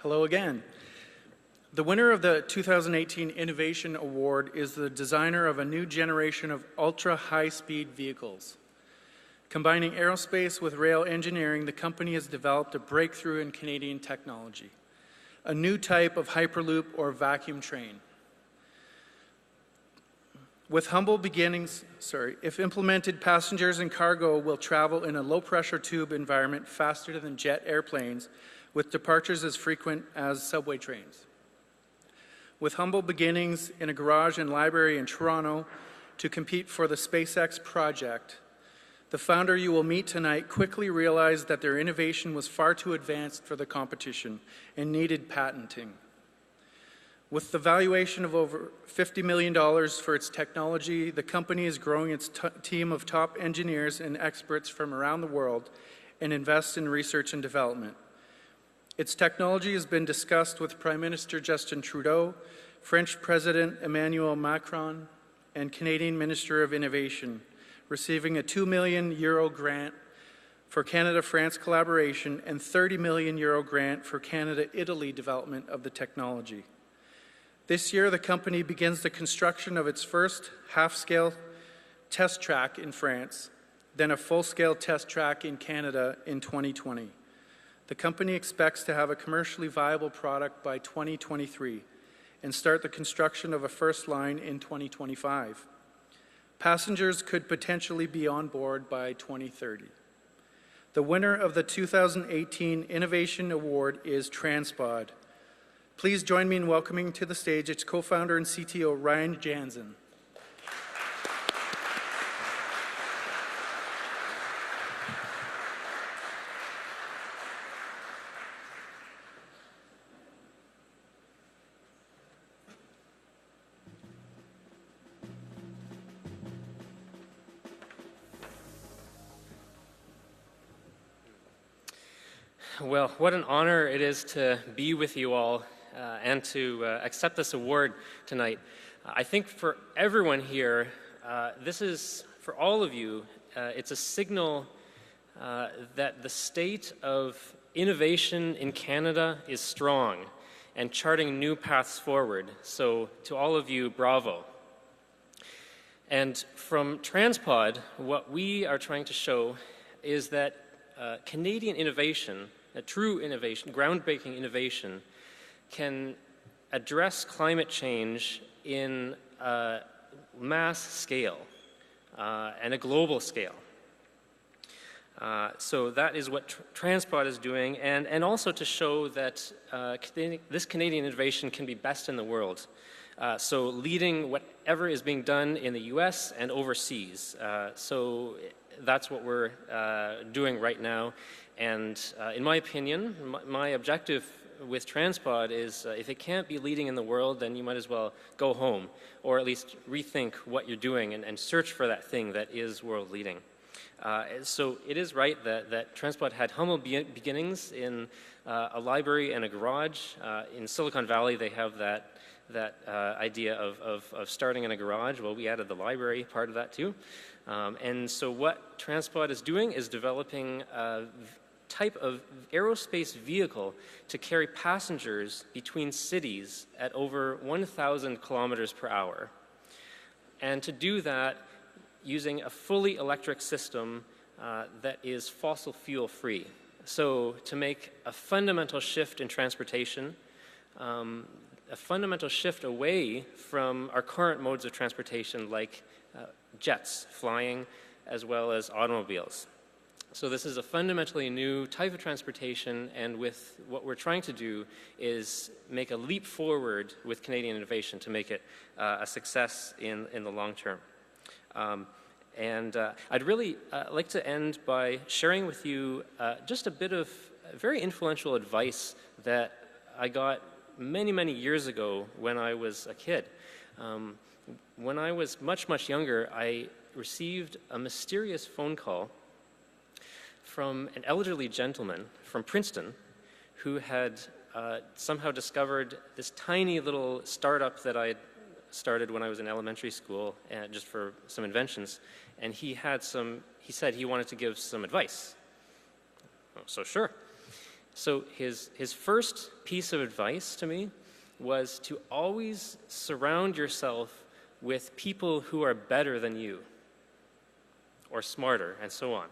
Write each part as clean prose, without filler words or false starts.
Hello again. The winner of the 2018 Innovation Award is the designer of a new generation of ultra-high-speed vehicles. Combining aerospace with rail engineering, the company has developed a breakthrough in Canadian technology, a new type of Hyperloop or vacuum train. With humble beginnings, if implemented, passengers and cargo will travel in a low-pressure tube environment faster than jet airplanes, with departures as frequent as subway trains. With humble beginnings in a garage and library in Toronto to compete for the SpaceX project, the founder you will meet tonight quickly realized that their innovation was far too advanced for the competition and needed patenting. With the valuation of over $50 million for its technology, the company is growing its team of top engineers and experts from around the world and invests in research and development. Its technology has been discussed with Prime Minister Justin Trudeau, French President Emmanuel Macron, and Canadian Minister of Innovation, receiving a €2 million grant for Canada-France collaboration and €30 million grant for Canada-Italy development of the technology. This year, the company begins the construction of its first half-scale test track in France, then a full-scale test track in Canada in 2020. The company expects to have a commercially viable product by 2023 and start the construction of a first line in 2025. Passengers could potentially be on board by 2030. The winner of the 2018 Innovation Award is TransPod. Please join me in welcoming to the stage its co-founder and CTO, Ryan Janzen. Well, what an honor it is to be with you all and to accept this award tonight. I think for everyone here, this is, for all of you, it's a signal that the state of innovation in Canada is strong and charting new paths forward. So to all of you, bravo. And from TransPod, what we are trying to show is that Canadian innovation, a true innovation, groundbreaking innovation, can address climate change in a mass scale and a global scale. So that is what TransPod is doing, and also to show that this Canadian innovation can be best in the world. So leading whatever is being done in the US and overseas. So that's what we're doing right now. And in my opinion, my objective with TransPod is if it can't be leading in the world, then you might as well go home, or at least rethink what you're doing and search for that thing that is world leading. So it is right that TransPod had humble beginnings in a library and a garage. In Silicon Valley, they have that idea of starting in a garage. Well, we added the library part of that too. And so what TransPod is doing is developing a type of aerospace vehicle to carry passengers between cities at over 1,000 kilometers per hour. And to do that using a fully electric system that is fossil fuel free. So to make a fundamental shift in transportation, a fundamental shift away from our current modes of transportation like jets, flying, as well as automobiles. So this is a fundamentally new type of transportation, and with what we're trying to do is make a leap forward with Canadian innovation to make it a success in the long term. I'd really like to end by sharing with you just a bit of very influential advice that I got many, many years ago when I was a kid. When I was much, much younger, I received a mysterious phone call from an elderly gentleman from Princeton who had somehow discovered this tiny little startup that I had started when I was in elementary school, just for some inventions. And he said he wanted to give some advice. Oh, so sure. So his first piece of advice to me was to always surround yourself with people who are better than you, or smarter, and so on,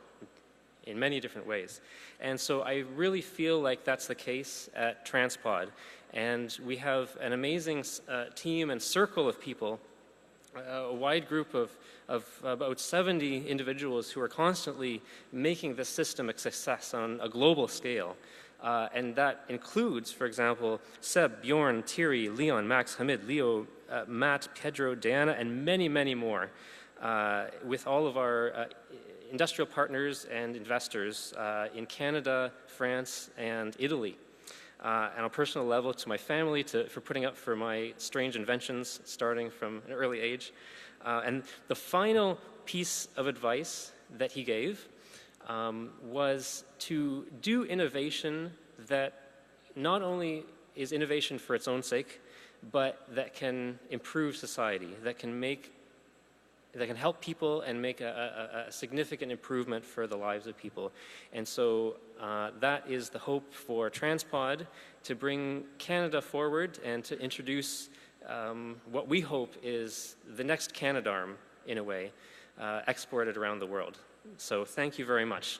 in many different ways. And so I really feel like that's the case at TransPod. And we have an amazing team and circle of people, a wide group of about 70 individuals who are constantly making this system a success on a global scale. And that includes, for example, Seb, Bjorn, Thierry, Leon, Max, Hamid, Leo, Matt, Pedro, Diana, and many, many more, with all of our industrial partners and investors in Canada, France, and Italy. On a personal level, to my family for putting up for my strange inventions starting from an early age. And the final piece of advice that he gave was to do innovation that not only is innovation for its own sake, but that can improve society, that can help people and make a significant improvement for the lives of people. And so that is the hope for TransPod, to bring Canada forward and to introduce what we hope is the next Canadarm, in a way, exported around the world. So thank you very much.